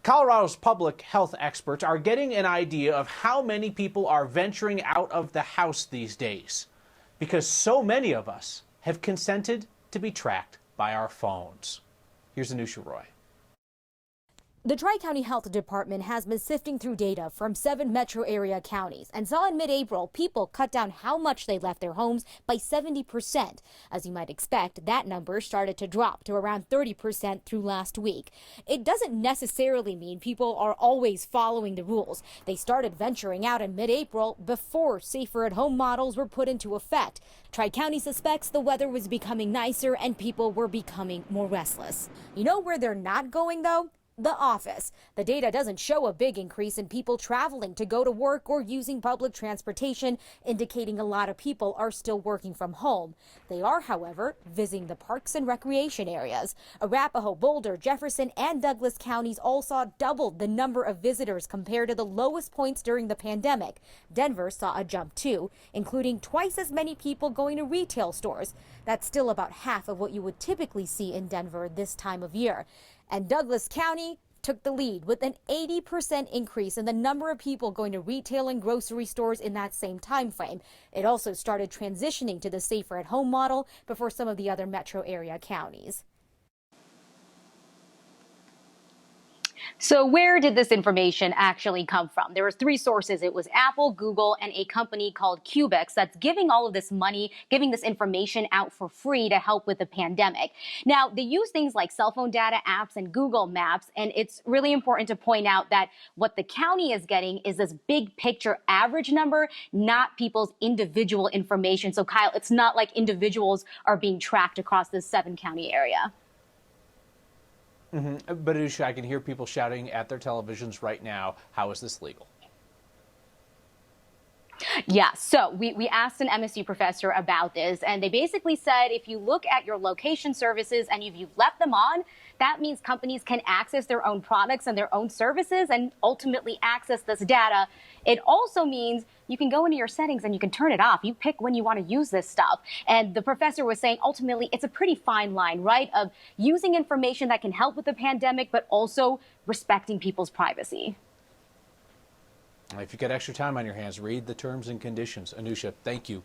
Colorado's public health experts are getting an idea of how many people are venturing out of the house these days, because so many of us have consented to be tracked by our phones. Here's Anusha Roy. The Tri-County Health Department has been sifting through data from 7 metro area counties and saw in mid-April people cut down how much they left their homes by 70%. As you might expect, that number started to drop to around 30% through last week. It doesn't necessarily mean people are always following the rules. They started venturing out in mid-April before safer-at-home models were put into effect. Tri-County suspects the weather was becoming nicer and people were becoming more restless. You know where they're not going, though? The office. The data doesn't show a big increase in people traveling to go to work or using public transportation, indicating a lot of people are still working from home. They are, however, visiting the parks and recreation areas. Arapahoe, Boulder, Jefferson, and Douglas counties all saw double the number of visitors compared to the lowest points during the pandemic. Denver saw a jump too, including twice as many people going to retail stores. That's still about half of what you would typically see in Denver this time of year. And Douglas County took the lead with an 80% increase in the number of people going to retail and grocery stores in that same time frame. It also started transitioning to the safer at home model before some of the other metro area counties. So where did this information actually come from? There were 3 sources. It was Apple, Google, and a company called Cubex that's giving all of this money, giving this information out for free to help with the pandemic. Now, they use things like cell phone data, apps, and Google Maps, and it's really important to point out that what the county is getting is this big picture average number, not people's individual information. So, Kyle, it's not like individuals are being tracked across this 7-county area. But Anusha, I can hear people shouting at their televisions right now, how is this legal? Yeah, so we asked an MSU professor about this, and they basically said if you look at your location services and you've left them on, that means companies can access their own products and their own services and ultimately access this data. It also means you can go into your settings and you can turn it off. You pick when you want to use this stuff. And the professor was saying ultimately it's a pretty fine line, right, of using information that can help with the pandemic, but also respecting people's privacy. If you get extra time on your hands, read the terms and conditions. Anusha, thank you.